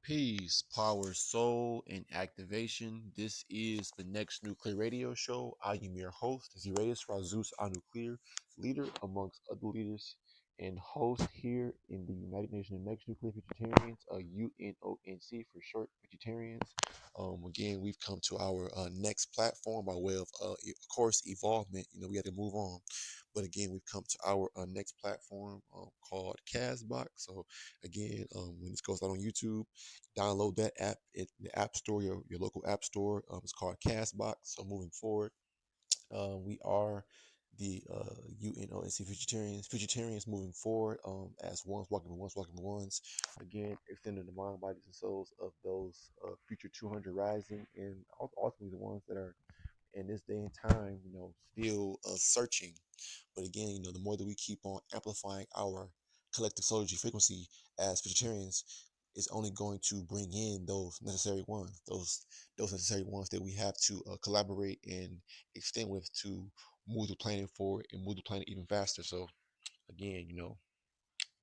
Peace, power, soul, and activation. This is the Next Nuclear Radio Show. I am your host, Zirayus Razus Anuclear, leader amongst other leaders, and host here in the United Nations of Next Nuclear Vegetarians, U.N.O.N.C for short, vegetarians. Again, we've come to our next platform by way of course, evolvement. We had to move on. But again, we've come to our next platform called CASTBOX. So again, when this goes out on YouTube, download that app in the app store, your local app store. It's called CastBox. So moving forward, we are the U.N.O.N.C Futuritarians moving forward as ones walking with ones walking with ones. Again, extending the mind, bodies, and souls of those future 200 rising and ultimately the ones that are in this day and time, still searching. But again, the more that we keep on amplifying our collective solar energy frequency as vegetarians, is only going to bring in those necessary ones, those necessary ones that we have to collaborate and extend with to move the planet forward and move the planet even faster. So again,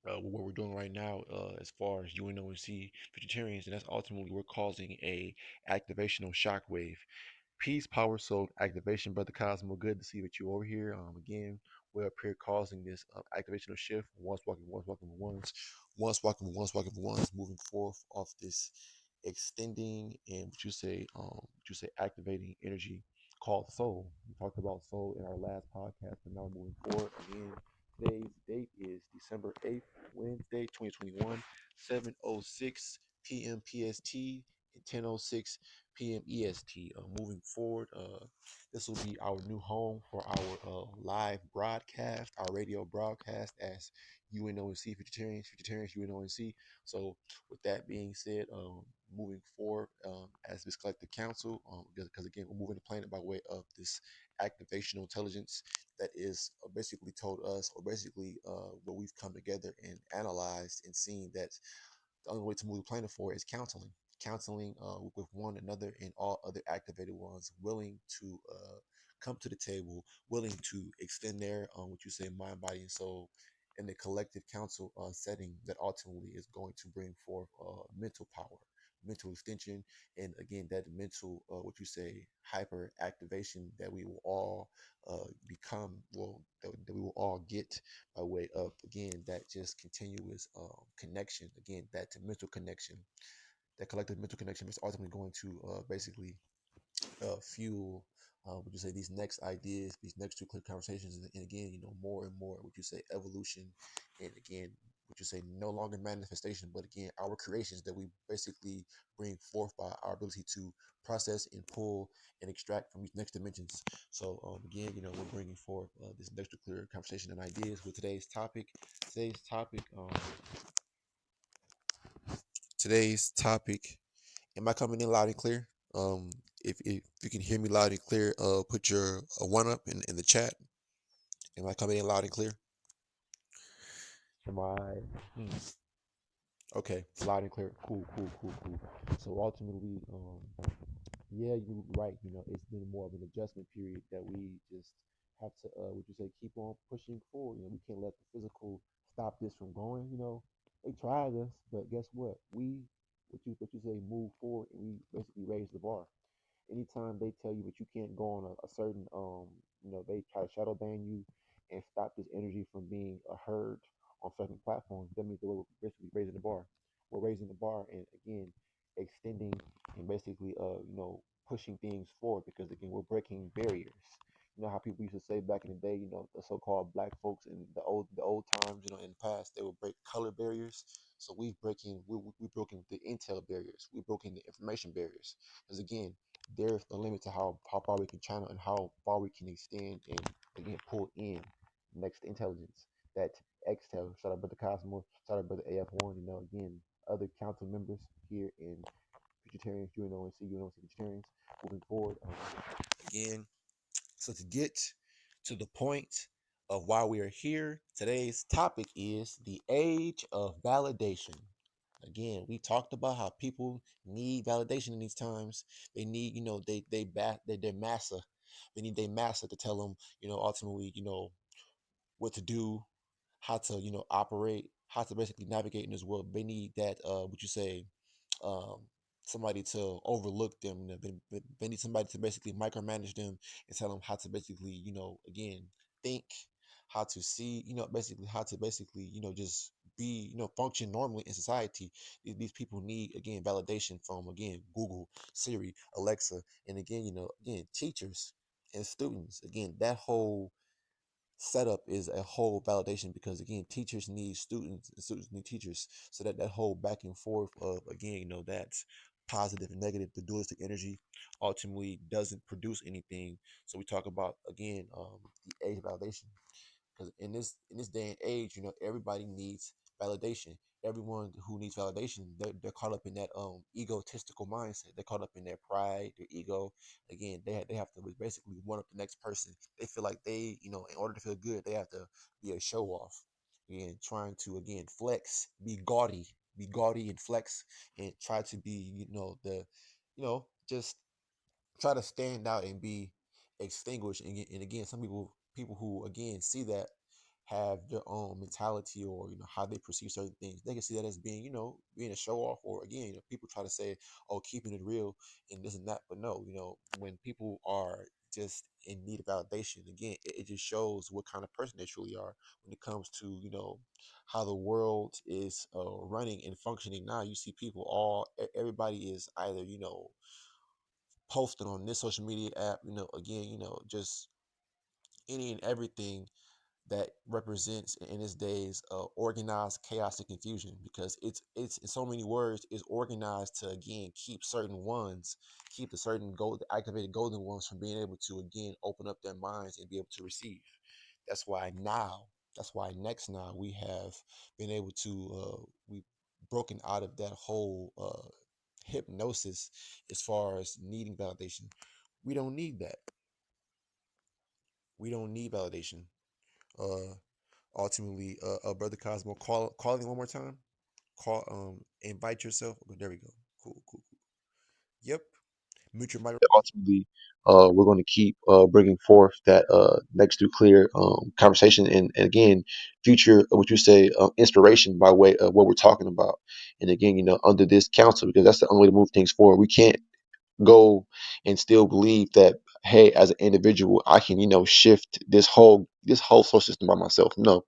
what we're doing right now, as far as U.N.O.N.C vegetarians, and that's ultimately we're causing a activational shockwave. Peace, power, soul, activation, brother Cosmo. Good to see that you over here. Again, we're up here causing this activational shift. Once walking with ones, once walking with ones, moving forth off this extending and what you say activating energy called soul. We talked about soul in our last podcast, but now moving forward again. Today's date is December 8th, Wednesday, 2021, 7:06 p.m. PST and 10:06 p.m. EST. Moving forward, this will be our new home for our live broadcast, our radio broadcast as U.N.O.N.C Vegetarians U.N.O.N.C. So, with that being said, moving forward as this collective council, because again, we're moving the planet by way of this activational intelligence that is basically told us, or basically what we've come together and analyzed and seen that the only way to move the planet forward is counseling with one another and all other activated ones willing to come to the table, willing to extend their what you say mind, body, and soul in the collective council setting that ultimately is going to bring forth mental power, mental extension, and again that mental what you say hyper activation that we will all become, well, that we will all get by way of again that just continuous connection, again that mental connection, that collective mental connection is ultimately going to basically fuel would you say these next ideas, these next two clear conversations, and again, more and more would you say evolution, and again would you say no longer manifestation, but again our creations that we basically bring forth by our ability to process and pull and extract from these next dimensions. So again, we're bringing forth this next clear conversation and ideas with today's topic. Today's topic. Today's topic. Am I coming in loud and clear? If you can hear me loud and clear, put your one up in the chat. Am I coming in loud and clear? Am I? Okay, loud and clear. Cool, cool, cool, cool. So ultimately, yeah, you're right. It's been more of an adjustment period that we just have to, would you say, keep on pushing forward. We can't let the physical stop this from going. They tried us, but guess what? What you say, move forward, and we basically raise the bar. Anytime they tell you that you can't go on a certain, they try to shadow ban you and stop this energy from being heard on certain platforms. That means that we're basically raising the bar. We're raising the bar and again extending and basically pushing things forward because again we're breaking barriers. You know how people used to say back in the day, the so-called black folks in the old times, in the past, they would break color barriers. So we've broken the intel barriers. We've broken the information barriers. Because again, there's a limit to how far we can channel and how far we can extend and again pull in next intelligence. That exhale. Shout out brother Cosmo. Shout out brother AF1. Again, other council members here in Vegetarians, U.N.O.N.C Vegetarians. Moving forward, again. So to get to the point of why we are here, today's topic is the age of validation. Again, we talked about how people need validation in these times. They need, their massa. They need their massa to tell them, ultimately, what to do, how to, operate, how to basically navigate in this world. They need that, what you say, um, somebody to overlook them. They need somebody to basically micromanage them and tell them how to basically, again, think, how to see, basically how to basically, just be, function normally in society. These people need, again, validation from, again, Google, Siri, Alexa, and again, again, teachers and students. Again, that whole setup is a whole validation, because again, teachers need students and students need teachers, so that that whole back and forth of, again, that's positive and negative, the dualistic energy ultimately doesn't produce anything. So we talk about, again, the age of validation, because in this day and age, everybody needs validation. Everyone who needs validation, they're caught up in that egotistical mindset. They're caught up in their pride, their ego. Again, they have to basically one up the next person. They feel like they, in order to feel good, they have to be a show off. Again, trying to, again, flex, be gaudy and flex, and try to be, just try to stand out and be extinguished. And again, some people who, again, see that, have their own mentality, or how they perceive certain things. They can see that as being, being a show off, or again, people try to say, oh, keeping it real and this and that. But no, when people are just in need of validation, again, it just shows what kind of person they truly are when it comes to, how the world is running and functioning now. You see people, everybody is either, posting on this social media app, again, just any and everything that represents, in its days, organized chaos and confusion, because it's in so many words, is organized to, again, keep certain ones, keep the certain gold activated golden ones from being able to, again, open up their minds and be able to receive. That's why now, that's why next now we have been able to, we broken out of that whole hypnosis, as far as needing validation. We don't need that. We don't need validation. uh Ultimately, brother Cosmo, calling one more time. Call, invite yourself. Okay, there we go. Cool, cool, cool. Yep. Mute your mic. Ultimately, we're going to keep bringing forth that next nuclear conversation, and again, future, what you say, inspiration by way of what we're talking about. And again, under this council, because that's the only way to move things forward. We can't go and still believe that, hey, as an individual, I can, shift this whole solar system by myself. No,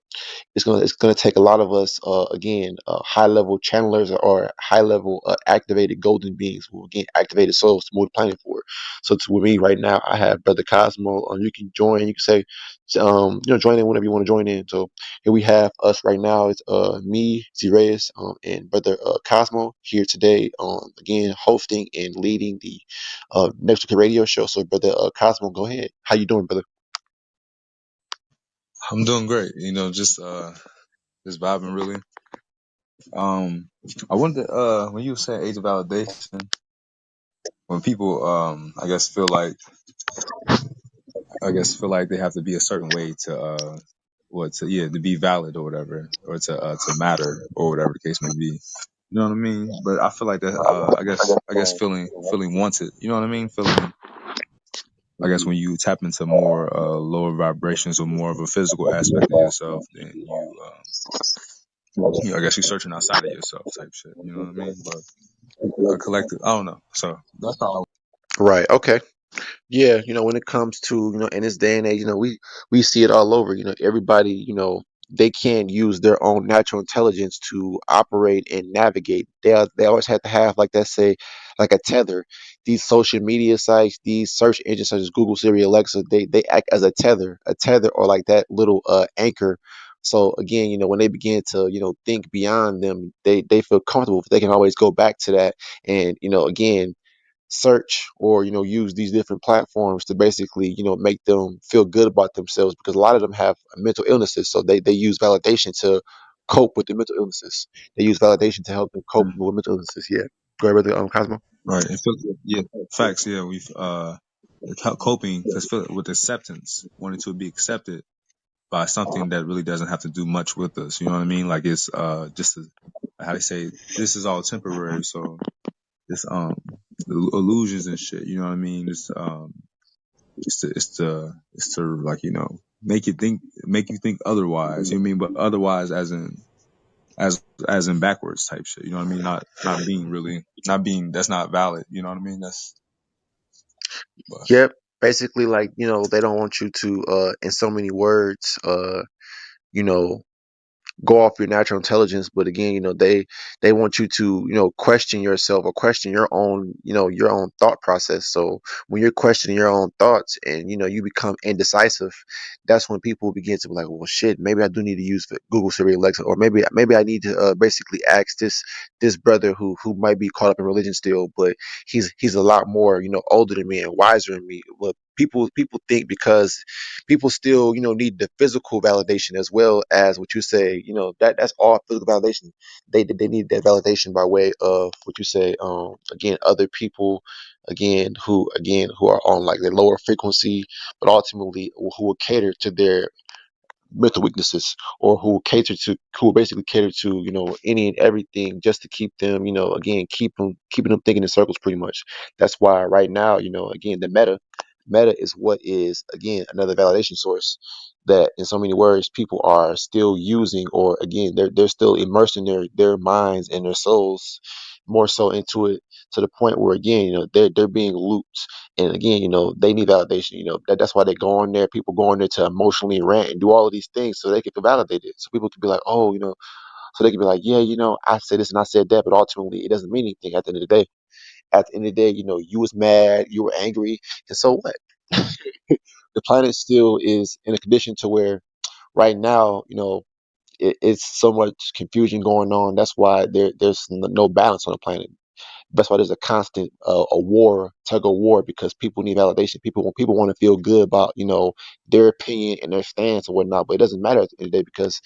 it's gonna take a lot of us, again, high level channelers, or high level activated golden beings, who, again, activated souls to move the planet forward. So, with me right now, I have brother Cosmo. You can join. You can say, join in whenever you want to join in. So here we have us right now. It's me, Zerayus, and brother Cosmo here today. Again, hosting and leading the Next Week Radio Show. So, brother Cosmo, go ahead. How you doing, brother? I'm doing great. Just vibing really. Um, I wonder, when you say age of validation, when people, I guess feel like they have to be a certain way to, to be valid or whatever, or to matter or whatever the case may be. You know what I mean? But I feel like that, I guess feeling wanted. You know what I mean? I guess when you tap into more, lower vibrations or more of a physical aspect of yourself, then I guess you're searching outside of yourself type shit. You know what I mean? But a collective, I don't know. So that's all. Right. Okay. Yeah, when it comes to, in this day and age, we see it all over. Everybody, they can't use their own natural intelligence to operate and navigate. They always have to have, like, that say, like a tether. These social media sites, these search engines such as Google, Siri, Alexa, they act as a tether, or like that little anchor. So again, when they begin to, think beyond them, they feel comfortable. They can always go back to that, and again, search, or use these different platforms to basically, make them feel good about themselves, because a lot of them have mental illnesses, so they use validation to cope with the mental illnesses. They use validation to help them cope Mm. with mental illnesses. Yeah, go ahead, brother Cosmo. Right. Yeah, facts. Yeah, we've coping because with acceptance, wanting to be accepted by something that really doesn't have to do much with us. You know what I mean? Like it's just how they say this is all temporary. So it's illusions and shit. You know what I mean? It's to like make you think otherwise. You know what I mean? But otherwise, as as in backwards type shit. You know what I mean? Not being really not being that's not valid. You know what I mean? That's but Yep. Basically, like, they don't want you to, in so many words, you know, go off your natural intelligence, but again, they want you to, question yourself or question your own, your own thought process. So when you're questioning your own thoughts and you become indecisive, that's when people begin to be like, well, shit, maybe I do need to use the Google Siri, Alexa, or maybe I need to basically ask this brother who might be caught up in religion still, but he's a lot more, older than me and wiser than me. But people think because people still, need the physical validation as well as what you say, that's all physical validation. They need that validation by way of what you say, again, other people, again who are on like the lower frequency, but ultimately who will cater to their mental weaknesses, or who will basically cater to any and everything just to keep them, again, keeping them thinking in circles pretty much. That's why right now, again, the meta is what is, again, another validation source that in so many words people are still using, or again, they're still immersing their minds and their souls more so into it, to the point where again, they're being looped. And again, they need validation. That's why they go on there. People go on there to emotionally rant and do all of these things so they can feel validated. So people can be like, oh, so they can be like, yeah, I said this and I said that, but ultimately it doesn't mean anything at the end of the day. At the end of the day, you was mad, you were angry, and so what? The planet still is in a condition to where right now, it's so much confusion going on. That's why there's no balance on the planet. That's why there's a constant a war, tug of war, because people need validation. People want to feel good about their opinion and their stance and whatnot, but it doesn't matter at the end of the day, because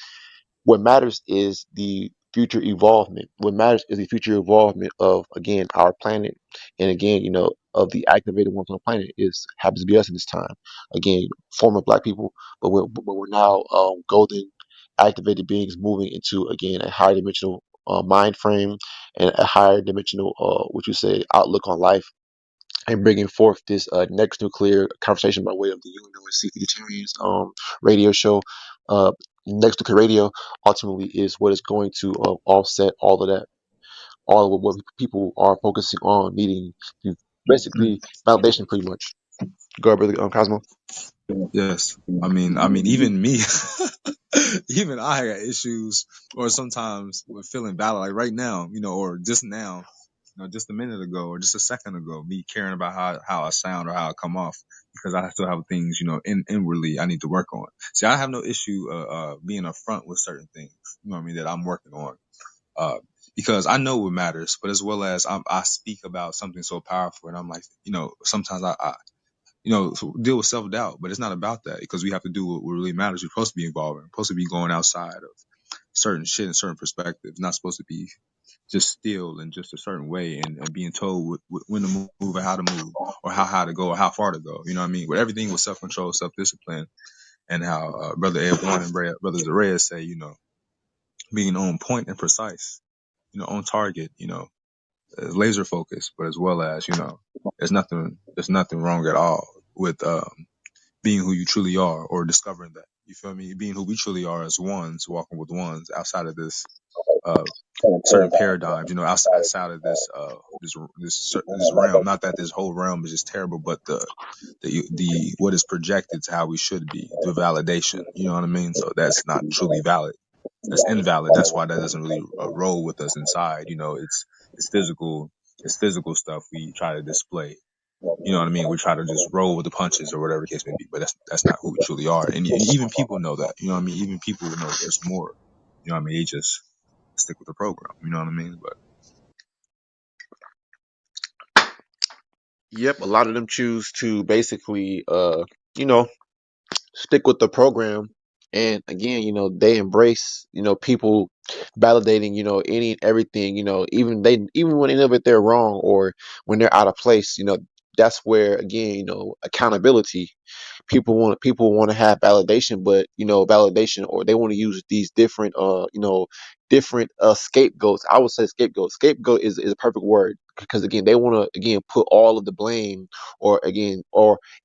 what matters is the future evolvement. What matters is the future evolvement of, again, our planet, and again, of the activated ones on the planet is happens to be us in this time. Again, former black people, but we're now golden activated beings moving into, again, a higher dimensional mind frame and a higher dimensional, what you say, outlook on life, and bringing forth this next nuclear conversation by way of the U.N.O.N.C. FUTURTARIANS radio show. Uh, Next nuclear radio ultimately is what is going to offset all of that, all of what people are focusing on, needing to basically validation, pretty much. Go ahead, brother, Cosmo. yes. I mean, even me, even I got issues, or sometimes with feeling valid. Like right now, or just now, just a minute ago, or just a second ago, me caring about how I sound or how I come off, because I still have things, inwardly I need to work on. See, I have no issue being upfront with certain things, what I mean, that I'm working on. Uh, because I know what matters, but as well as I speak about something so powerful, and I'm like, sometimes I so deal with self doubt, but it's not about that, because we have to do what really matters. We're supposed to be evolving, we're supposed to be going outside of certain shit and certain perspectives, not supposed to be just still in just a certain way, and being told when to move and how to move, or how high to go or how far to go. You know what I mean? With everything with self control, self discipline, and how Brother Ed Warren and Brother Zarea say, being on point and precise, on target, laser focused, but as well as, there's nothing wrong at all with being who you truly are, or discovering that. You feel me? Being who we truly are as ones, walking with ones outside of this uh certain paradigms, outside of this realm. Not that this whole realm is just terrible, but the what is projected to how we should be, the validation. You know what I mean? So that's not truly valid. That's invalid. That's why that doesn't really roll with us inside. It's physical. It's physical stuff we try to display. You know what I mean? We try to just roll with the punches or whatever the case may be, but that's not who we truly are. And even people know that. You know what I mean? Even people know there's more. You know what I mean? They just stick with the program. You know what I mean? But Yep, a lot of them choose to basically, you know, stick with the program. And again, they embrace, people validating, any and everything, even when they know that they're wrong, or when they're out of place, that's where again, accountability. People want to have validation, but validation, or they want to use these different different scapegoats. I would say scapegoat is a perfect word, because again they want to again put all of the blame, or in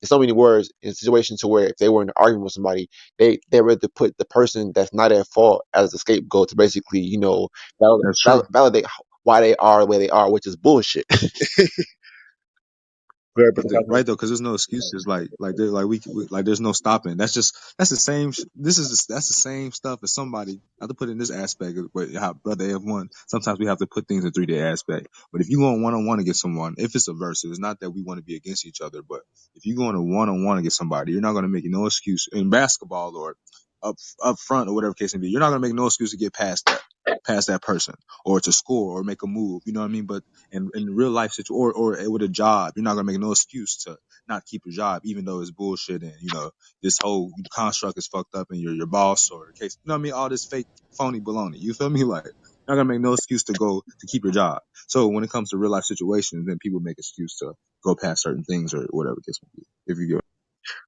so many words, in a situation to where if they were in an argument with somebody, they rather put the person that's not at fault as the scapegoat to basically That's true. validate why they are the way they are, which is bullshit. Very But right though, because there's no excuses. Like there, like there's no stopping. That's the same. That's the same stuff as somebody. Not to put in this aspect, but how brother F1. Sometimes we have to put things in 3D aspect. But if you go one on one against someone, if it's a versus, it's not that we want to be against each other. But if you go on one against somebody, you're not going to make no excuse in basketball or up front or whatever case may be. You're not going to make no excuse to get past that person or to score or make a move. You know what I mean? But in real life situation or with a job, you're not gonna make no excuse to not keep your job, even though it's bullshit and this whole construct is fucked up and your boss or case, you know what I mean? All this fake phony baloney. You feel me? Like you're not gonna make no excuse to go to keep your job. So when it comes to real life situations, then people make excuse to go past certain things or whatever the case may be. If you get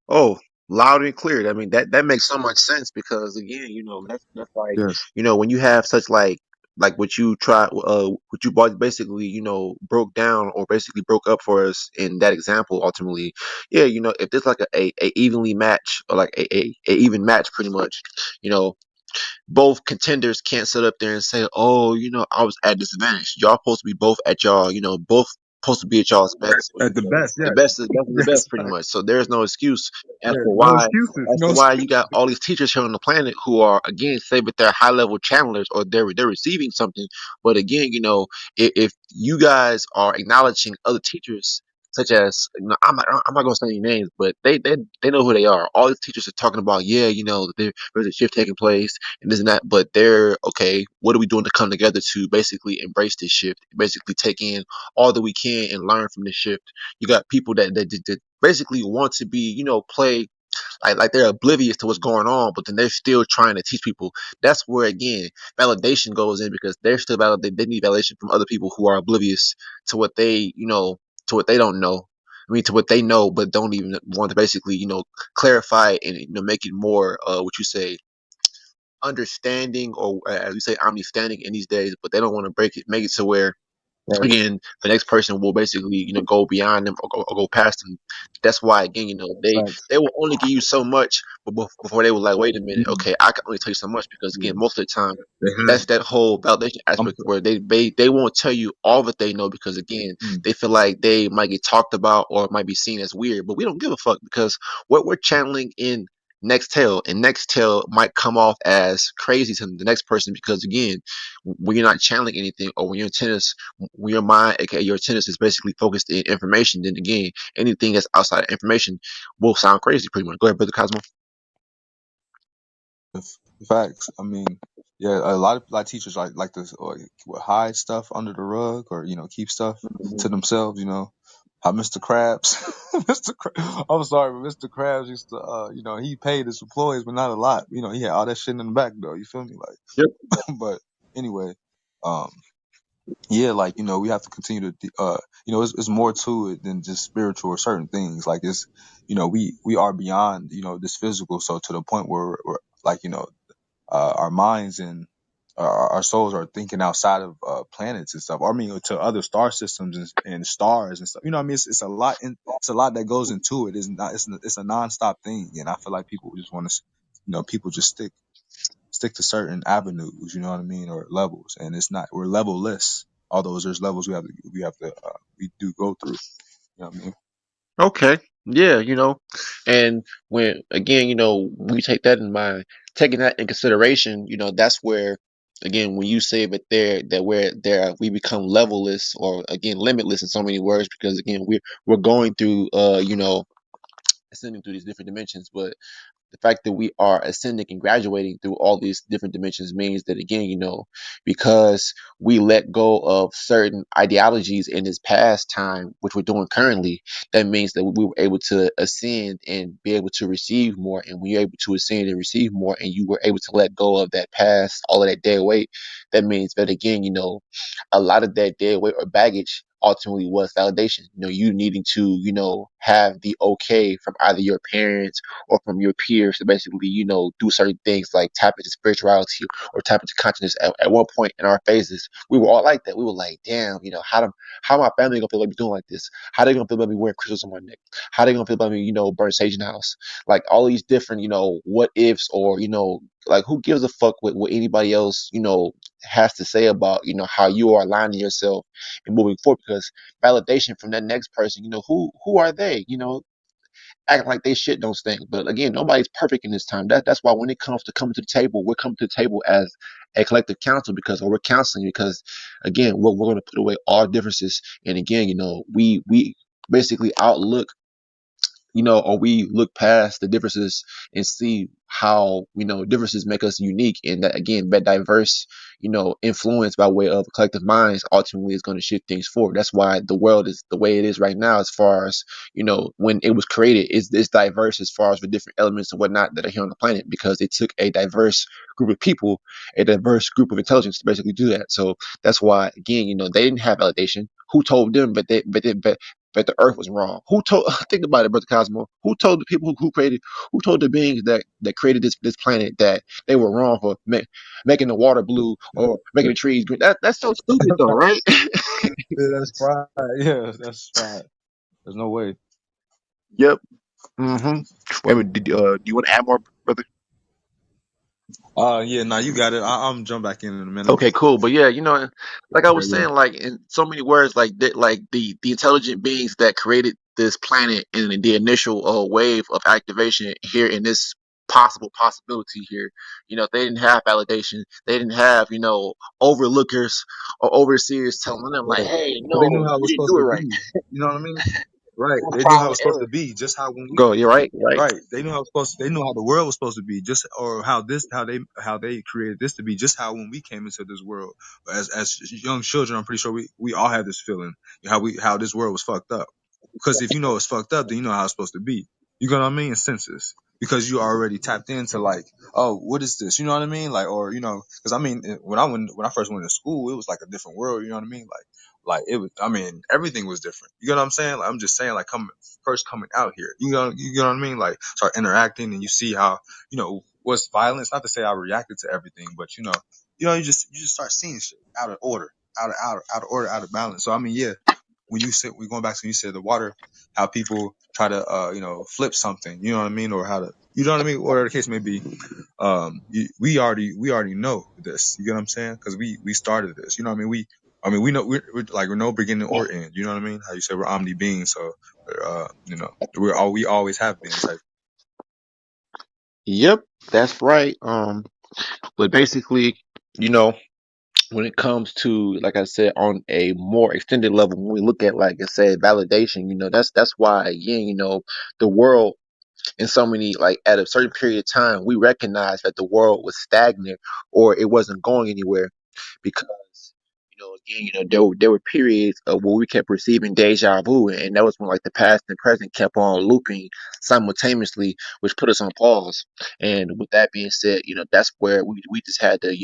Oh, loud and clear. I mean, that makes so much sense, because again, that's like, yes, when you have such like what you basically, broke down or basically broke up for us in that example ultimately. Yeah, if there's like a evenly match, or like a even match pretty much, you know, both contenders can't sit up there and say, "Oh, I was at disadvantage." Y'all supposed to be both at y'all, both supposed to be at y'all's best. at the best, The yes, best is definitely the yes, best, pretty much. So there's no excuse as yeah, to no why excuses, as no to why you excuses. got all these teachers here on the planet who are again say that they're high level channelers, or they're receiving something. But again, if you guys are acknowledging other teachers, such as, I'm not gonna say any names, but they know who they are. All these teachers are talking about, yeah, there's a shift taking place and this and that, but they're okay. What are we doing to come together to basically embrace this shift, basically take in all that we can and learn from this shift? You got people that basically want to be, play like they're oblivious to what's going on, but then they're still trying to teach people. That's where again validation goes in, because they're still they need validation from other people who are oblivious to what to what they don't know. I mean, to what they know, but don't even want to basically, clarify and make it more, what you say, understanding, or as we say, omni-standing in these days. But they don't want to make it to where Right. again the next person will basically go beyond them, or go past them. That's why again Facts. they will only give you so much, but before they will like, wait a minute, Mhm. okay, I can only tell you so much, because Yeah. again most of the time They that's have. that whole validation I'm. aspect where they won't tell you all that they know, because again Mm. they feel like they might get talked about or might be seen as weird. But we don't give a fuck, because what we're channeling in Nextel, and Nextel might come off as crazy to the next person, because again when you're not channeling anything, or when your antennas, when your mind, aka your antennas, is basically focused in information, then again anything that's outside of information will sound crazy pretty much. Go ahead, brother Cosmo. Facts. I mean, yeah, a lot of teachers like to hide stuff under the rug or keep stuff to themselves. How Mr. Krabs, I'm sorry, but Mr. Krabs used to, he paid his employees, but not a lot. He had all that shit in the back though. You feel me? Like, Yep. but anyway, um, yeah, like we have to continue to, it's more to it than just spiritual or certain things. Like it's, we are beyond, this physical. So to the point where we're like, our minds and our souls are thinking outside of planets and stuff. I mean, to other star systems and stars and stuff. You know, what I mean, it's a lot. It's a lot that goes into it. It's not. It's a nonstop thing. And I feel like people just want to, people just stick to certain avenues. You know what I mean, or levels. And it's not. We're levelless. Although there's levels we do go through. You know what I mean? Okay. Yeah, and when again, we take that in mind, taking that in consideration, that's where again when you say that we're there we become levelless, or again limitless in so many words, because again we're going through ascending through these different dimensions. But the fact that we are ascending and graduating through all these different dimensions means that again, because we let go of certain ideologies in this past time, which we're doing currently, that means that we were able to ascend and be able to receive more. And when you're able to ascend and receive more, and you were able to let go of that past, all of that dead weight, that means that again, a lot of that dead weight or baggage ultimately was validation. You needing to, have the okay from either your parents or from your peers to basically, do certain things like tap into spirituality or tap into consciousness. At one point in our phases, we were all like that. We were like, damn, how my family gonna feel about me doing like this? How they gonna feel about me wearing crystals on my neck? How they gonna feel about me, burn sage in the house? Like all these different, what ifs, or like who gives a fuck what anybody else, has to say about, how you are aligning yourself and moving forward, because validation from that next person, who are they? Acting like they shit don't stink. But again, nobody's perfect in this time. That's why when it comes to coming to the table, we're coming to the table as a collective council, or we're counseling, because again, we're going to put away all differences. And again, we basically outlook, or we look past the differences and see how, differences make us unique. And that, again, that diverse, influence by way of collective minds ultimately is going to shift things forward. That's why the world is the way it is right now, as far as, when it was created, it's diverse as far as the different elements and whatnot that are here on the planet, because it took a diverse group of people, a diverse group of intelligence to basically do that. So that's why, again, they didn't have validation. Who told them? But the Earth was wrong. Who told? Think about it, Brother Cosmo. Who told the people who created? Who told the beings that created this planet that they were wrong for making the water blue or making the trees green? That's so stupid, though, right? Yeah, that's pride. Yeah, that's pride. There's no way. Yep. Mm-hmm. Wait a minute. Do you want to add more, brother? Yeah, now you got it. I'm jump back in a minute. Okay, cool. But yeah, like I Okay, was yeah. saying, like in so many words, like that, like the intelligent beings that created this planet in the initial wave of activation here in this possibility here, they didn't have validation. They didn't have, overlookers or overseers telling them like, Right. hey, But they knew no, how it you was didn't supposed do it to right. be. You know what I mean? Right. They knew how Trial it and was supposed to error. be. Just how when we Go. You're right. You're right. right. They knew how it was supposed to, they knew how the world was supposed to be. Just or how they created this to be. Just how when we came into this world as young children, I'm pretty sure we all had this feeling how this world was fucked up. Because if you know it's fucked up, then you know how it's supposed to be. You know what I mean? In senses. Because you already tapped into like, oh, what is this? You know what I mean? Like, or because I mean, when I first went to school, it was like a different world. You know what I mean? Like it was. I mean, everything was different. You know what I'm saying? Like, I'm just saying, like, coming out here. You know what I mean? Like, start interacting, and you see how what's violence. Not to say I reacted to everything, but you just start seeing shit out of order, out of order, out of balance. So I mean, yeah, when you said we going back to when you said the water, how people try to flip something, you know what I mean, or how to you know what I mean, whatever the case may be. We already know this. You get what I'm saying? Because we started this. You know what I mean? We know we're like we're no beginning or end. You know what I mean? How you said we're omni beings, so we always have been type. Yep. That's right. But basically, you know. when it comes to, like I said, on a more extended level, when we look at, like I said, validation, that's why, again, the world, in so many, like at a certain period of time, we recognize that the world was stagnant or it wasn't going anywhere, because again, there were periods of where we kept receiving deja vu, and that was when, like, the past and present kept on looping simultaneously, which put us on pause. And with that being said, that's where we just had to,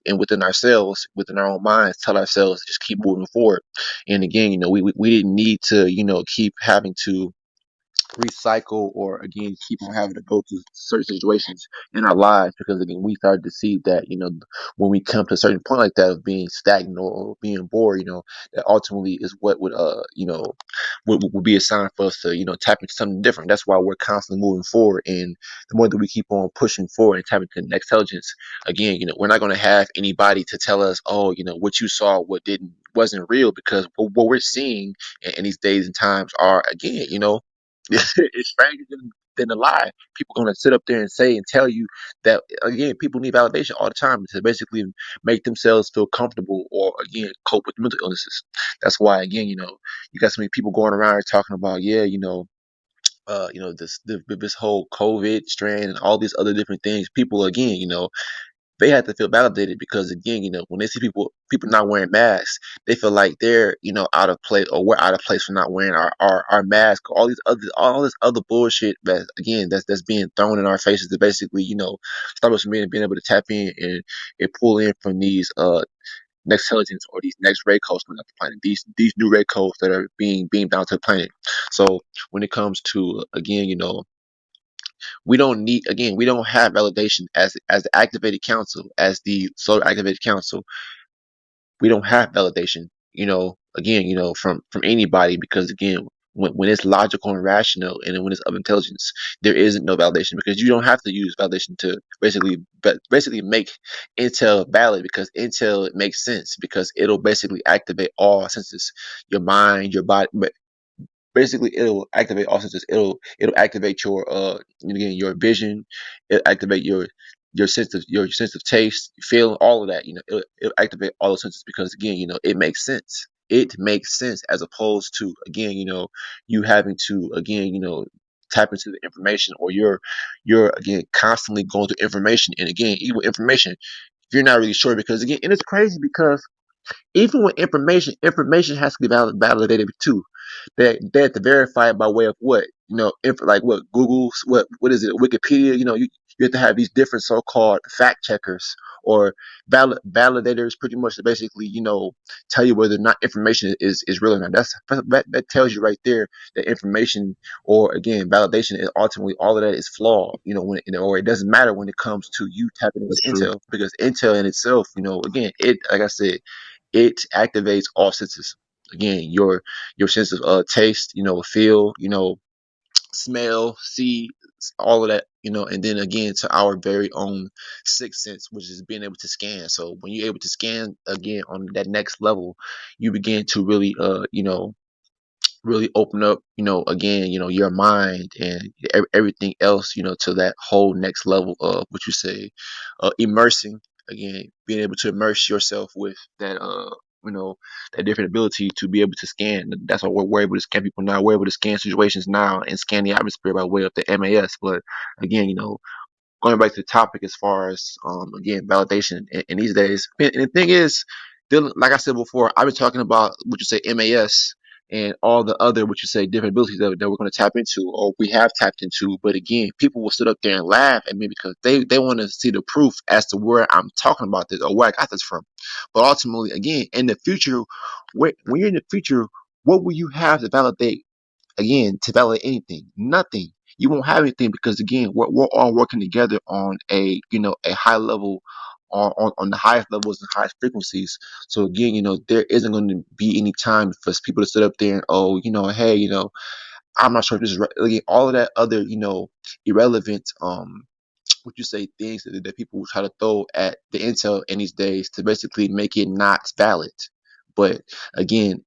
and within ourselves, within our own minds, tell ourselves to just keep moving forward. And again, we didn't need to, keep having to recycle, or again keep on having to go through certain situations in our lives, because again we started to see that, when we come to a certain point like that of being stagnant or being bored, that ultimately is what would would be a sign for us to, tap into something different. That's why we're constantly moving forward, and the more that we keep on pushing forward and tapping into the next intelligence, again, we're not going to have anybody to tell us, oh, what you saw, what didn't wasn't real, because what we're seeing in these days and times are, again, it's stranger than a lie. People gonna sit up there and say and tell you that, again, people need validation all the time to basically make themselves feel comfortable, or again cope with mental illnesses. That's why, again, you got so many people going around here talking about, yeah, this whole COVID strand and all these other different things. People, again, they have to feel validated, because again, when they see people not wearing masks, they feel like they're, out of place, or we're out of place for not wearing our mask. All this other bullshit that, again, that's being thrown in our faces to basically, stop us from being able to tap in and pull in from these next intelligence or these next ray codes coming off the planet. These new ray codes that are being beamed down to the planet. So when it comes to again, we don't need again, we don't have validation as the activated council, as the solar activated council. We don't have validation, again, from anybody because again, when it's logical and rational and when it's of intelligence, there isn't no validation because you don't have to use validation to basically make intel valid because intel makes sense because it'll basically activate all senses, your mind, your body, basically it'll activate all senses. It'll activate your again your vision. It'll activate your sense of taste, feel, all of that. It'll activate all those senses because again, it makes sense. It makes sense as opposed to again, you having to again, tap into the information or you're again constantly going through information and again even with information you're not really sure because again and it's crazy because even with information has to be validated too. They have to verify it by way of what like what Google's what is it Wikipedia. You have to have these different so-called fact checkers or validators, pretty much to basically tell you whether or not information is real or not. That tells you right there that information or again validation is ultimately all of that is flawed. Or it doesn't matter when it comes to you tapping into That's true. intel because intel in itself, again, it like I said, it activates all senses. Again, your sense of taste, feel, smell, see, all of that, and then again to our very own sixth sense, which is being able to scan. So when you're able to scan again on that next level, you begin to really, really open up, again, your mind and everything else, to that whole next level of what you say, immersing, again, being able to immerse yourself with that, you know, that different ability to be able to scan. That's why we're able to scan people now. We're able to scan situations now and scan the atmosphere by way of the MAS. But again, going back to the topic as far as again validation in these days. And the thing is, like I said before, I've been talking about what you say MAS and all the other what you say different abilities that we're going to tap into or we have tapped into. But again, people will sit up there and laugh at me because they want to see the proof as to where I'm talking about this or where I got this from. But ultimately, again, in the future, when you're in the future, what will you have to validate again to validate anything? Nothing. You won't have anything because again we're all working together on a high level on the highest levels and highest frequencies. So again, there isn't going to be any time for people to sit up there and hey, I'm not sure if this is right. Again, all of that other irrelevant what you say things that people will try to throw at the intel in these days to basically make it not valid. But again,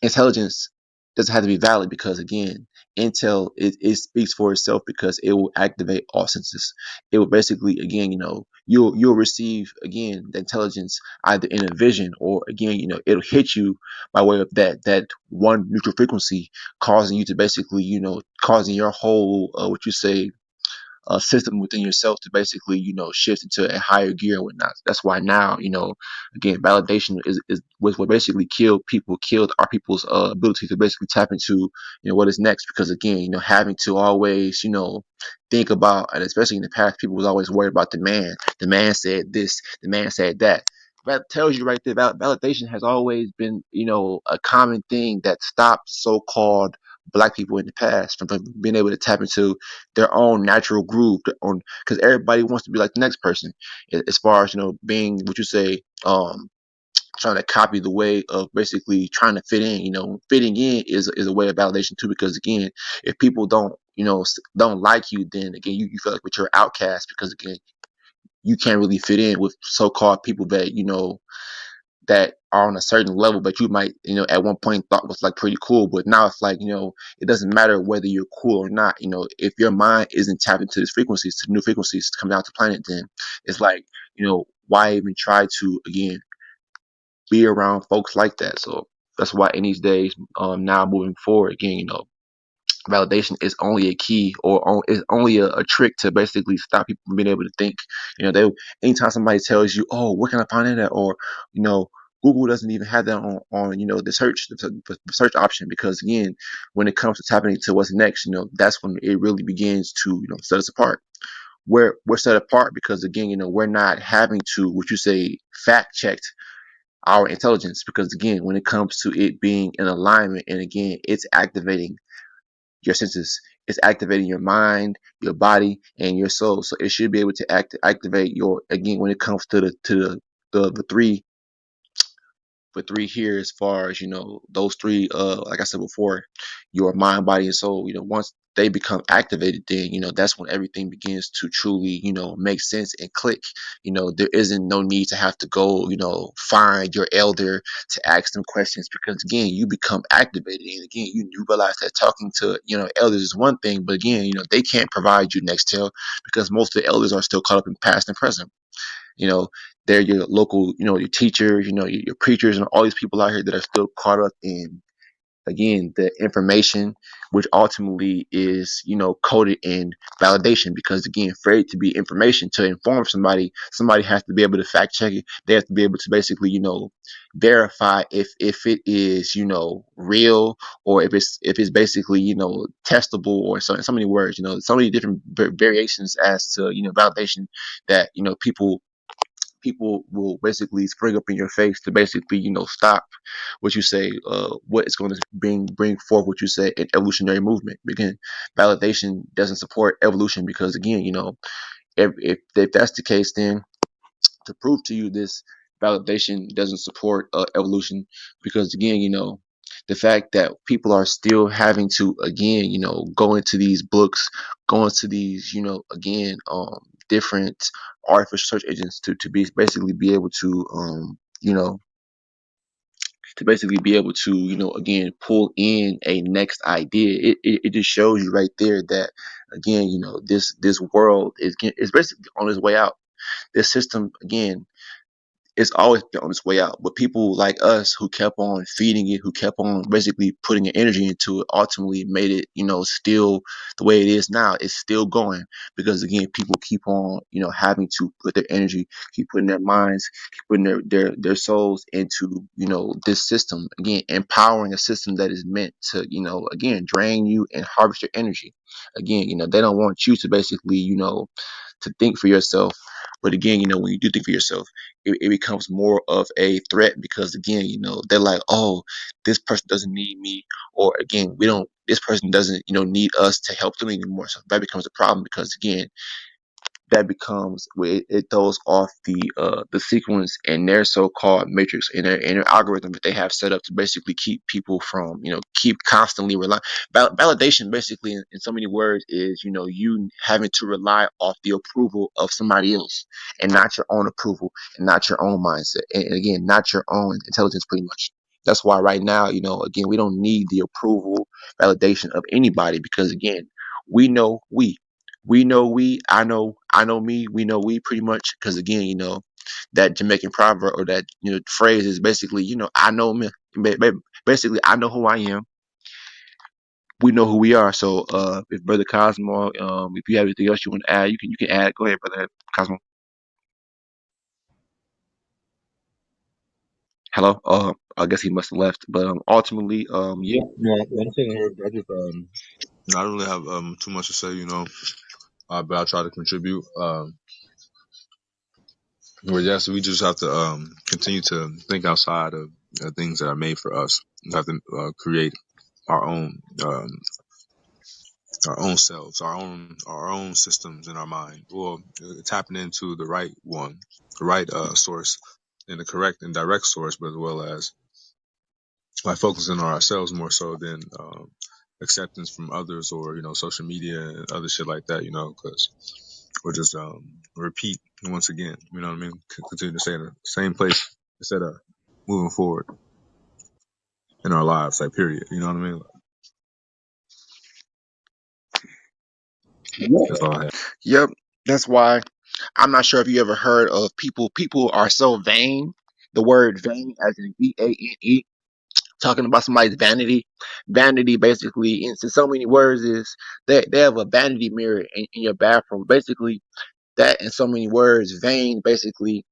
intelligence doesn't have to be valid because again, intel it speaks for itself because it will activate all senses. It will basically again, you'll receive again the intelligence either in a vision or again, it'll hit you by way of that one neutral frequency, causing you to basically, causing your whole what you say system within yourself to basically, shift into a higher gear and whatnot. That's why now, again, validation is was what basically killed our people's ability to basically tap into, what is next. Because again, having to always, think about, and especially in the past, people was always worried about the man. The man said this, the man said that. That tells you right there, validation has always been, a common thing that stopped so-called black people in the past from being able to tap into their own natural groove on because everybody wants to be like the next person as far as being what you say trying to copy the way of basically trying to fit in. Fitting in is a way of validation too because again if people don't don't like you then again you feel like you're outcast because again you can't really fit in with so-called people that that are on a certain level, but you might, at one point thought was like pretty cool, but now it's like, it doesn't matter whether you're cool or not. If your mind isn't tapped into these frequencies, to new frequencies to come down to planet, then it's like, why even try to again be around folks like that? So that's why in these days, now moving forward, again, validation is only a key or is only a trick to basically stop people from being able to think. They anytime somebody tells you, "Oh, where can I find that?" or Google doesn't even have that on the search option because again, when it comes to tapping into what's next, that's when it really begins to set us apart. We're set apart because again, we're not having to what you say fact checked our intelligence, because again, when it comes to it being in alignment, and again, it's activating your senses, it's activating your mind, your body, and your soul. So it should be able to activate your, again, when it comes to the three, for three here, as far as those three, like I said before, your mind, body, and soul, once they become activated, then that's when everything begins to truly make sense and click. There isn't no need to have to go find your elder to ask them questions, because again, you become activated, and again, you realize that talking to elders is one thing, but again, they can't provide you next tell, because most of the elders are still caught up in past and present. you know they're your local, your teachers, your preachers, and all these people out here that are still caught up in, again, the information, which ultimately is coded in validation, because again, for it to be information to inform somebody has to be able to fact check it. They have to be able to basically verify if it is real, or if it's basically testable, or so many words, so many different variations as to validation, that people will basically spring up in your face to basically stop what you say, what is going to bring forth what you say, an evolutionary movement. Again, validation doesn't support evolution, because again, if that's the case, then to prove to you this, validation doesn't support evolution, because again, the fact that people are still having to, again, go into these books, go into these, again, different artificial search engines to be basically be able to you know basically be able to again, pull in a next idea. It just shows you right there that, again, this world is basically on its way out. This system, again, it's always been on its way out. But people like us, who kept on feeding it, who kept on basically putting an energy into it, ultimately made it, still the way it is now. It's still going, because again, people keep on, having to put their energy, keep putting their minds, keep putting their souls into, this system. Again, empowering a system that is meant to, again, drain you and harvest your energy. Again, they don't want you to basically, to think for yourself. But again, when you do think for yourself, it becomes more of a threat, because again, they're like, oh, this person doesn't need me, or again, we don't, this person doesn't need us to help them anymore. So that becomes a problem, because again, that becomes where it throws off the sequence in their so-called matrix, in their algorithm that they have set up to basically keep people from keep constantly relying. Validation, basically, in so many words, is you having to rely off the approval of somebody else, and not your own approval, and not your own mindset, and again, not your own intelligence, pretty much. That's why right now, again, we don't need the approval, validation of anybody, because again, we know we know I know me, we know we, pretty much, because again, that Jamaican proverb, or that phrase, is basically, I know me. Basically, I know who I am. We know who we are. So, if Brother Cosmo, if you have anything else you want to add, you can add. Go ahead, Brother Cosmo. Hello. I guess he must have left, but ultimately, yeah. Yeah, I'm sitting here. I just I don't really have too much to say, but I try to contribute. Well, yes, we just have to continue to think outside of things that are made for us. We have to create our own our own selves, our own systems in our mind, or tapping into the right one, the right source, and the correct and direct source, but as well as by focusing on ourselves more so than acceptance from others, or social media and other shit like that. Because we'll just repeat once again. You know what I mean? Continue to stay in the same place instead of moving forward in our lives. Like period. You know what I mean? That's all I have. Yep. That's why I'm not sure if you ever heard of people. People are so vain. The word vain, as in VANE, talking about somebody's vanity. Vanity, basically, in so many words, is they have a vanity mirror in your bathroom. Basically, that, in so many words, vain, basically,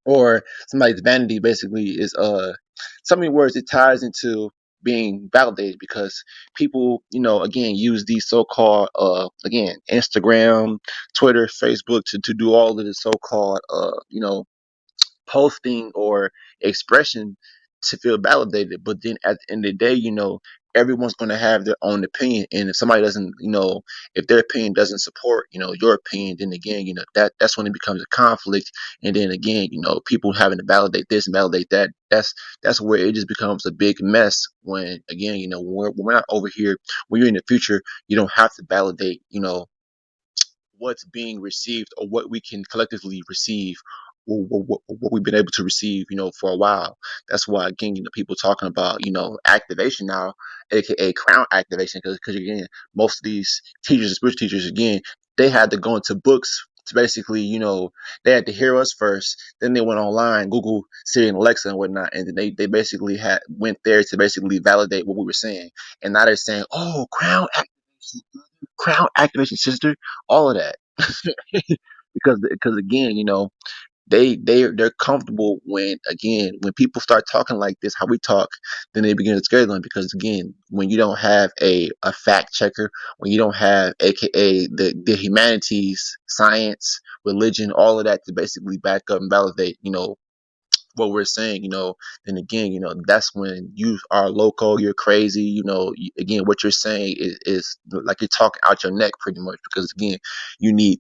or somebody's vanity, basically, is so many words, it ties into being validated, because people, again, use these so-called, again, Instagram, Twitter, Facebook, to do all of this so-called, posting or expression to feel validated. But then at the end of the day, everyone's going to have their own opinion. And if somebody doesn't, if their opinion doesn't support, your opinion, then again, that's when it becomes a conflict. And then again, people having to validate this and validate that. That's where it just becomes a big mess. When again, when we're not over here, when you're in the future, you don't have to validate, what's being received or what we can collectively receive, or what we've been able to receive, for a while. That's why, again, people talking about, activation now, aka crown activation, because again, most of these teachers and spiritual teachers, again, they had to go into books to basically, they had to hear us first, then they went online, Google, Siri, and Alexa and whatnot, and then they basically had went there to basically validate what we were saying. And now they're saying, oh, crown activation, sister, all of that. Because again, they're comfortable when, again, when people start talking like this, how we talk, then they begin to scare them. Because again, when you don't have a fact checker, when you don't have, aka, the humanities, science, religion, all of that to basically back up and validate, what we're saying, then again, that's when you are loco, you're crazy, again, what you're saying is like you're talking out your neck pretty much. Because again, you need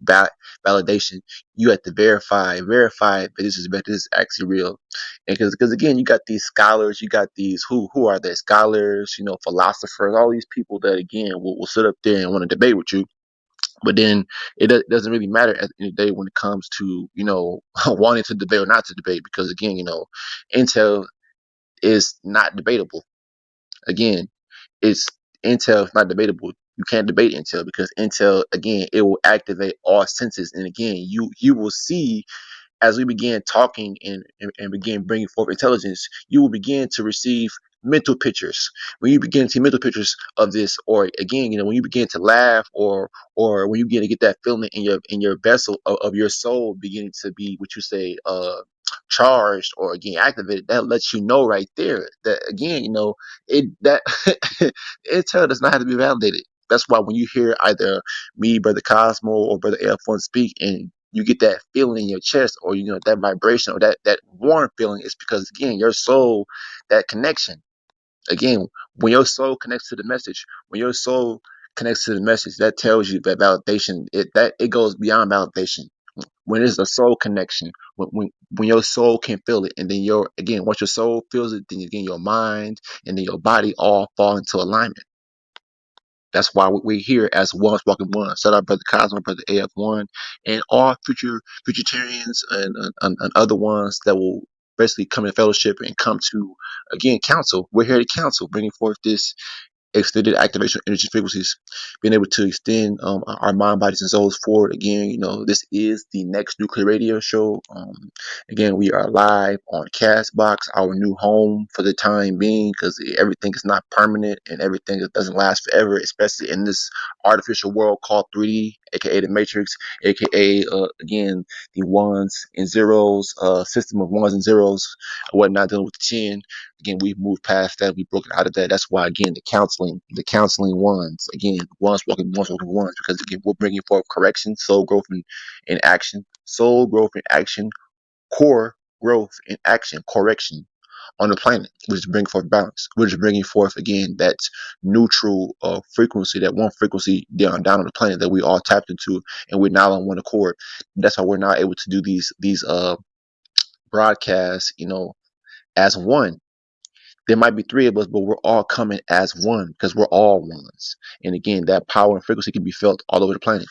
validation. You have to verify that this is actually real. And because again, you got these scholars, you got these, who are they, scholars, philosophers, all these people that again will sit up there and want to debate with you. But then doesn't really matter at the end of the day when it comes to, wanting to debate or not to debate. Because again, intel is not debatable. Again, it's intel is not debatable. You can't debate intel, because intel, again, it will activate all senses. And again, you will see, as we begin talking and begin bringing forth intelligence, you will begin to receive mental pictures. When you begin to see mental pictures of this, or again, when you begin to laugh, or when you begin to get that feeling in your vessel of your soul beginning to be, what you say, charged, or again activated, that lets you know right there that again, it that intel does not have to be validated. That's why when you hear either me, Brother Cosmo, or Brother F1 speak, and you get that feeling in your chest, or that vibration, or that warm feeling, is because again, your soul, that connection, again, when your soul connects to the message, that tells you that validation, it goes beyond validation. When it's a soul connection, when your soul can feel it, and then once your soul feels it, then again your mind and then your body all fall into alignment. That's why we're here as ones walking one. Shout out Brother Cosmo, Brother AF1, and all futuritarians and other ones that will basically come in fellowship and come to, again, counsel. We're here to counsel, bringing forth this extended activation energy frequencies, being able to extend our mind, bodies, and souls forward. Again, this is the next nuclear radio show. Again, we are live on CastBox, our new home for the time being, because everything is not permanent and everything doesn't last forever, especially in this artificial world called 3D, aka the Matrix, aka again, the ones and zeros, system of ones and zeros, whatnot, dealing with the 10. Again, we've moved past that. We've broken out of that. That's why, again, the counseling ones, again, walking ones, because again, we're bringing forth correction, soul growth, and action, core growth and action, correction on the planet, which is bringing forth balance, which is bringing forth, again, that neutral frequency, that one frequency down on the planet that we all tapped into, and we're now on one accord. That's why we're now able to do these broadcasts, as one. There might be three of us, but we're all coming as one, because we're all ones. And again, that power and frequency can be felt all over the planet.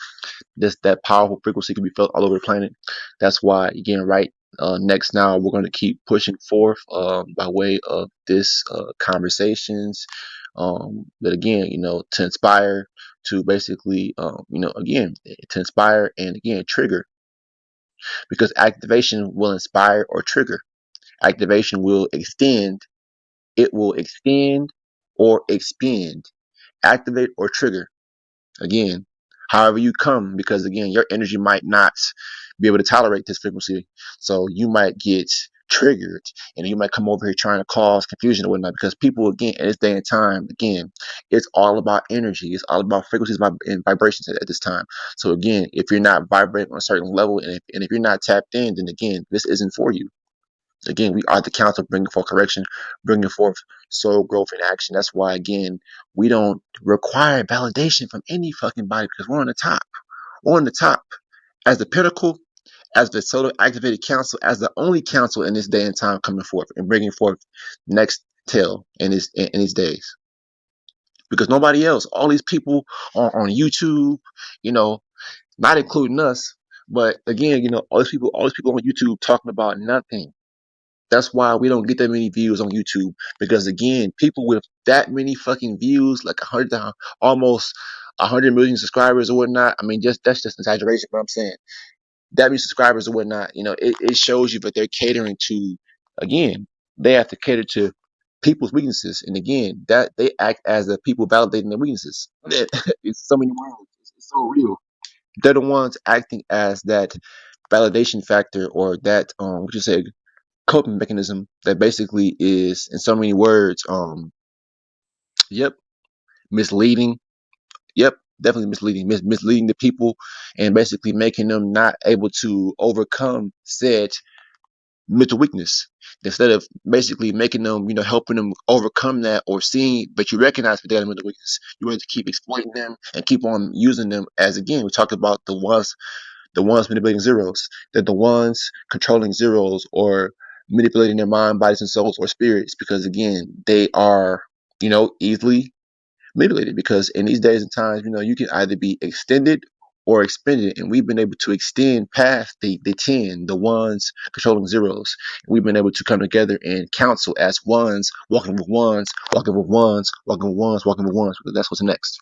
That powerful frequency can be felt all over the planet. That's why, again, right, next now we're going to keep pushing forth by way of this conversations. But again, to inspire, to basically, again, to inspire and again trigger, because activation will inspire or trigger. Activation will extend. It will extend or expand, activate or trigger. Again, however you come, because again, your energy might not be able to tolerate this frequency. So you might get triggered, and you might come over here trying to cause confusion or whatnot, because people, again, in this day and time, again, it's all about energy. It's all about frequencies and vibrations at this time. So again, if you're not vibrating on a certain level, and if you're not tapped in, then again, this isn't for you. Again, we are the council bringing forth correction, bringing forth soul growth and action. That's why, again, we don't require validation from any fucking body because we're on the top. We're on the top as the pinnacle, as the solar activated council, as the only council in this day and time coming forth and bringing forth next tale in these days. Because nobody else, all these people on YouTube, you know, not including us, but again, all these people on YouTube talking about nothing. That's why we don't get that many views on YouTube because again, people with that many fucking views, like 100, almost 100 million subscribers or whatnot. I mean, just that's just an exaggeration, but I'm saying that many subscribers or whatnot. It shows you that they're catering to. Again, they have to cater to people's weaknesses, and again, that they act as the people validating their weaknesses. It's so many words. It's so real. They're the ones acting as that validation factor or that what you say coping mechanism that basically is in so many words yep, misleading. Yep, definitely misleading. Misleading the people and basically making them not able to overcome said mental weakness. Instead of basically making them, helping them overcome that or seeing, but you recognize that they have mental weakness, you want to keep exploiting them and keep on using them as again we talked about the ones manipulating zeros. They're the ones controlling zeros or manipulating their mind, bodies, and souls or spirits because, again, they are, easily manipulated because in these days and times, you can either be extended or expended. And we've been able to extend past the 10, the ones controlling zeros. We've been able to come together and counsel as ones, walking with ones, walking with ones, walking with ones, walking with ones, because that's what's next.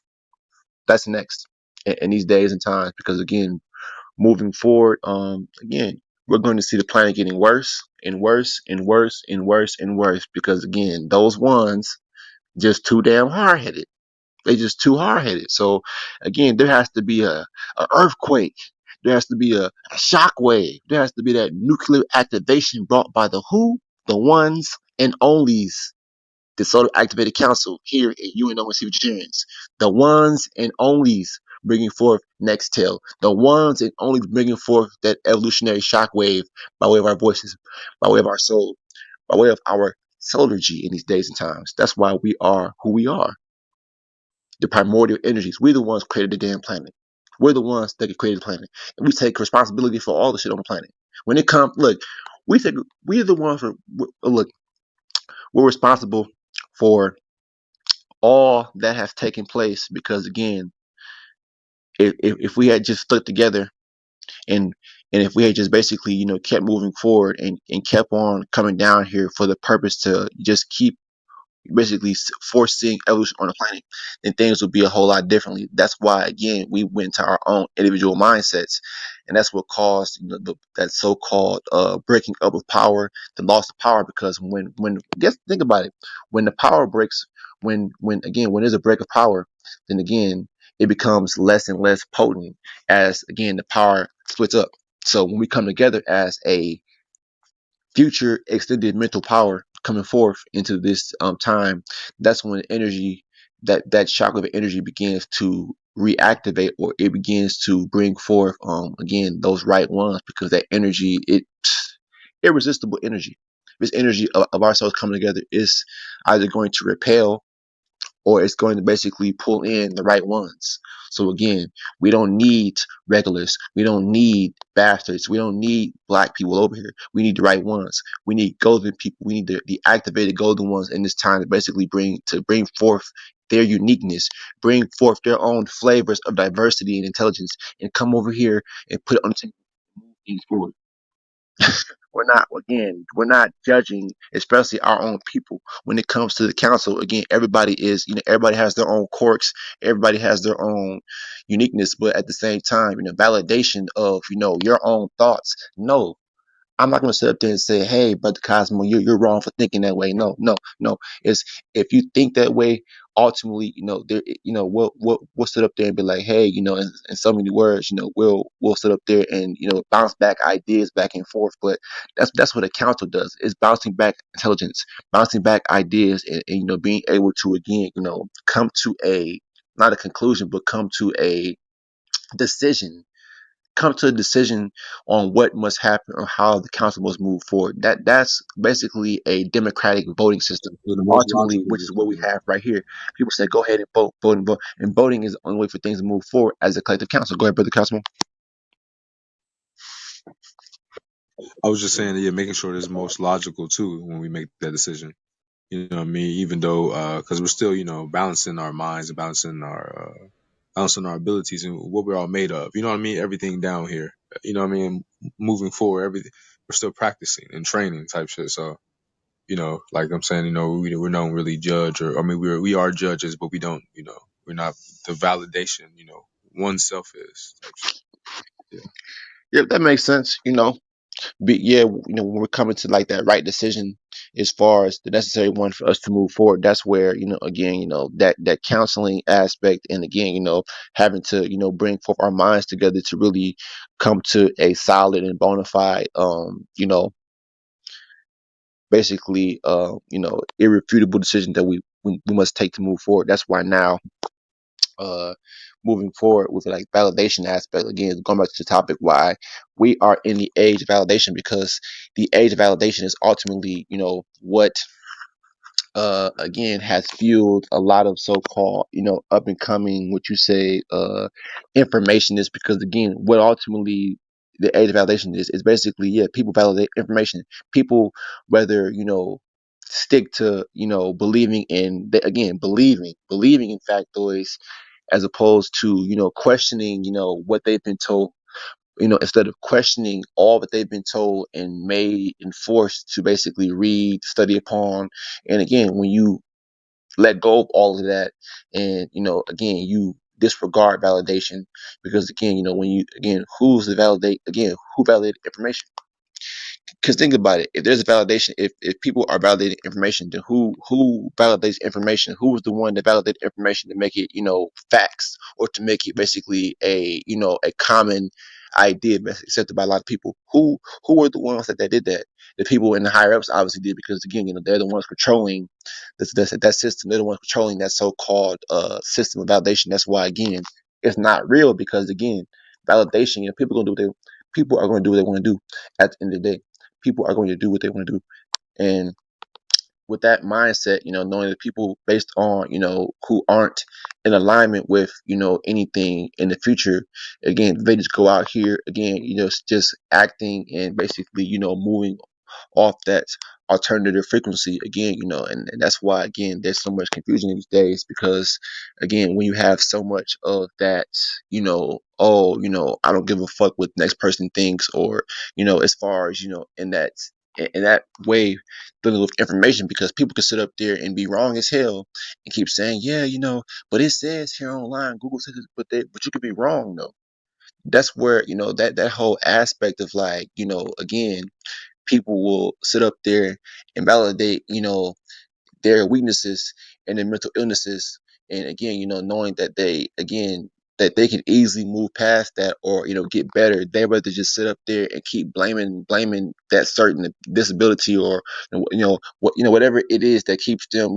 That's next in these days and times because, again, moving forward, again, we're going to see the planet getting worse and worse and worse and worse and worse because again, those ones just too damn hard headed. They just too hard headed. So again, there has to be a earthquake. There has to be a shock wave. There has to be that nuclear activation brought by the who, the ones and onlys, the Solar Activated Council here at U.N.O.N.C. Vegetarians. The ones and onlys bringing forth next tale. The ones and only bringing forth that evolutionary shockwave by way of our voices, by way of our soul, by way of our solargy in these days and times. That's why we are who we are. The primordial energies. We're the ones who created the damn planet. We're the ones that created the planet. And we take responsibility for all the shit on the planet. When it comes, look, we're the ones for, look, we're responsible for all that has taken place because again, if we had just stuck together and if we had just basically kept moving forward and kept on coming down here for the purpose to just keep basically foreseeing evolution on the planet, then things would be a whole lot differently. That's why, again, we went to our own individual mindsets, and that's what caused that so-called breaking up of power, the loss of power. Because when guess think about it, when the power breaks, when there's a break of power, then again it becomes less and less potent as again the power splits up. So when we come together as a future extended mental power coming forth into this time, that's when energy, that shock of energy begins to reactivate or it begins to bring forth again those right ones because that energy irresistible energy. This energy of ourselves coming together is either going to repel or it's going to basically pull in the right ones. So again, we don't need regulars. We don't need bastards. We don't need black people over here. We need the right ones. We need golden people. We need the activated golden ones in this time to basically bring forth their uniqueness, bring forth their own flavors of diversity and intelligence, and come over here and put it on the table and move things forward. We're not judging, especially our own people. When it comes to the council, again, everybody has their own quirks, everybody has their own uniqueness, but at the same time, validation of, your own thoughts. No, I'm not going to sit up there and say, "Hey, but Cosmo, you're wrong for thinking that way." No, no, no. It's if you think that way, ultimately, we'll sit up there and be like, "Hey, in so many words, we'll sit up there and bounce back ideas back and forth." But that's what a council does. It's bouncing back intelligence, bouncing back ideas, and being able to again, come to a not a conclusion, but come to a decision come to a decision on what must happen or how the council must move forward. That's basically a democratic voting system. Yeah, the most Ultimately, logical which is what we decision. have right here. People say, go ahead and vote, vote, and vote. And voting is the only way for things to move forward as a collective council. Go ahead, brother Councilman. I was just saying, yeah, making sure it's most logical too when we make that decision. You know what I mean? Even though, because we're still, balancing our minds and balancing our abilities and what we're all made of. You know what I mean? Everything down here. You know what I mean? Moving forward, everything we're still practicing and training type shit. So, like I'm saying, we don't really judge, or I mean, we are judges, but we don't, we're not the validation. Oneself is type shit. Yeah. Yeah, that makes sense. But yeah, when we're coming to like that right decision as far as the necessary one for us to move forward, that's where, again, that counseling aspect, and again, having to, bring forth our minds together to really come to a solid and bona fide, basically, irrefutable decision that we must take to move forward. That's why now, uh, moving forward with like validation aspect, again, going back to the topic, why we are in the age of validation, because the age of validation is ultimately, what again has fueled a lot of so-called, up and coming, what you say, information, is because again, what ultimately the age of validation is basically, yeah, people validate information. People, whether, stick to, believing in, again, believing in factoids, as opposed to, questioning, what they've been told, instead of questioning all that they've been told and made and forced to basically read, study upon. And again, when you let go of all of that, and, again, you disregard validation, because again, when you, again, who's the validate, again, who validated information? Because think about it, if there's a validation, if people are validating information, then who validates information? Who was the one that validated information to make it, facts, or to make it basically a, a common idea accepted by a lot of people? Who were the ones that did that? The people in the higher ups obviously did, because again, they're the ones controlling that system. They're the ones controlling that so-called system of validation. That's why, again, it's not real, because again, validation, people are going to do what they want to do at the end of the day. People are going to do what they want to do. And with that mindset, knowing that people based on, who aren't in alignment with, anything in the future, again, they just go out here again, just acting and basically, moving off that alternative frequency again, and that's why, again, there's so much confusion these days, because again, when you have so much of that, oh, I don't give a fuck what the next person thinks, or, as far as, in that way, dealing with information, because people can sit up there and be wrong as hell and keep saying, yeah, but it says here online, Google says this, but you could be wrong though. That's where, that whole aspect of like, again, people will sit up there and validate, their weaknesses and their mental illnesses. And again, knowing that they can easily move past that, or, get better. They rather just sit up there and keep blaming that certain disability, or, whatever it is that keeps them,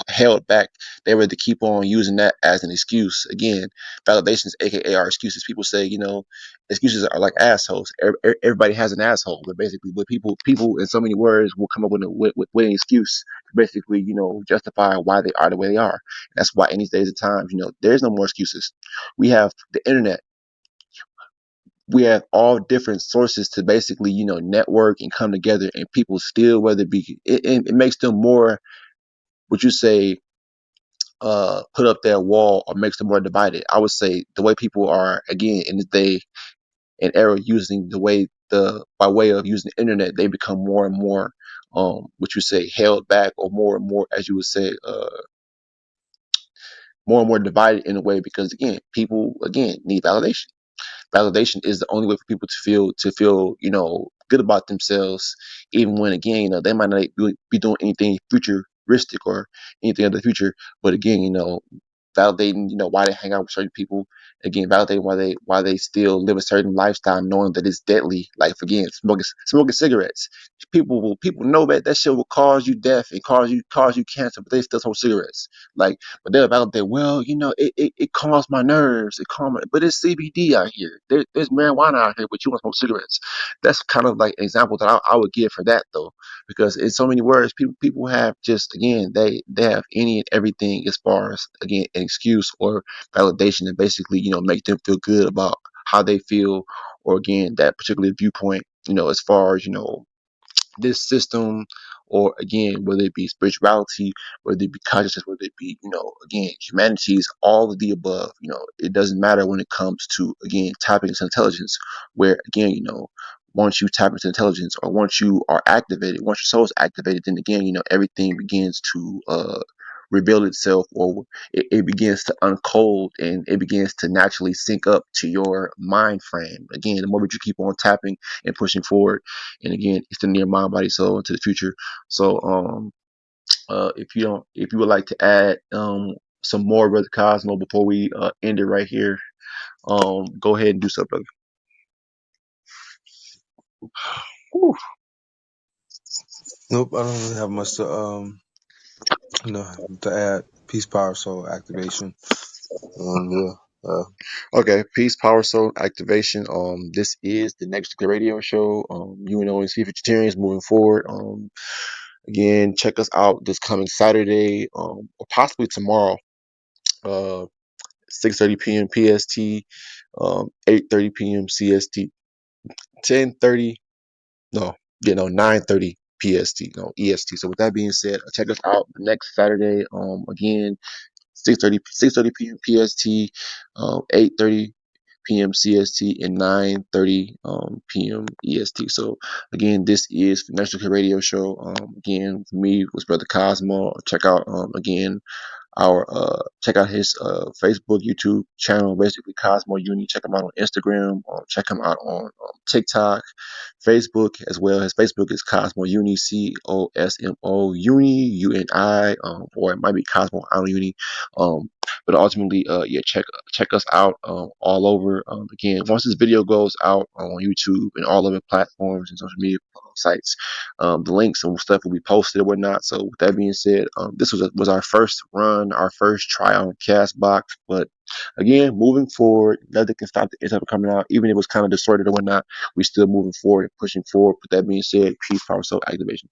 held back. They rather keep on using that as an excuse. Again, validations, aka our excuses. People say, excuses are like assholes. Everybody has an asshole, but basically, but people in so many words will come up with an excuse, basically, justify why they are the way they are. That's why in these days of times, there's no more excuses. We have the internet. We have all different sources to basically, network and come together, and people still, whether it be, it makes them more, would you say, put up their wall, or makes them more divided. I would say the way people are, again, in the day and era, using the way by way of using the internet, they become more and more, what you say, held back, or more and more, as you would say, more and more divided in a way, because again, people again need validation. Validation is the only way for people to feel good about themselves, even when, again, they might not be doing anything futuristic or anything of the future. But again, validating, why they hang out with certain people. Again, validating why they still live a certain lifestyle, knowing that it's deadly. Like again, smoking cigarettes. People know that shit will cause you death and cause you cancer, but they still smoke cigarettes. Like, but they'll validate, well, it calms my nerves, but it's CBD out here. There's marijuana out here, but you want to smoke cigarettes. That's kind of like an example that I would give for that though, because in so many words, people have just again they have any and everything as far as again an excuse or validation to basically make them feel good about how they feel, or again that particular viewpoint, as far as this system, or again whether it be spirituality, whether it be consciousness, whether it be again humanities, all of the above. It doesn't matter when it comes to again tapping into intelligence, where again once you tap into intelligence, or once you are activated, once your soul is activated, then again everything begins to rebuild itself, or it begins to uncold, and it begins to naturally sync up to your mind frame. Again, the more that you keep on tapping and pushing forward, and again it's the near mind body soul into the future. So if you would like to add some more, Brother Cosmo, before we end it right here, go ahead and do so, brother. Whew. Nope, I don't really have much to you know to add. Peace, power, soul, activation. Yeah. Okay, peace, power, soul, activation. This is the Next Nuclear Radio Show. U.N.O.N.C Futurtarians moving forward. Again, check us out this coming Saturday, or possibly tomorrow. 6:30 p.m. PST, 8:30 p.m. CST, 10:30. No, 9:30 PST, no EST. So with that being said, check us out next Saturday. Again, 6:30 p.m. PST, 8:30 p.m. CST, and 9:30 p.m. EST. So again, this is the National Radio Show. Again, me was Brother Cosmo. Check out again our check out his Facebook, YouTube channel, basically Cosmo Uni. Check him out on Instagram. Check him out on TikTok, Facebook as well. His Facebook is Cosmo Uni, COSMO Uni, UNI, or it might be Cosmo Anu Uni. But ultimately, yeah, check us out all over. Again, once this video goes out on YouTube and all other platforms and social media sites, the links and stuff will be posted and whatnot. So with that being said, this was our first run, our first try on CastBox. But again, moving forward, nothing can stop the internet coming out, even if it was kind of distorted or whatnot. We still moving forward and pushing forward. With that being said, peace, power, soul, activation.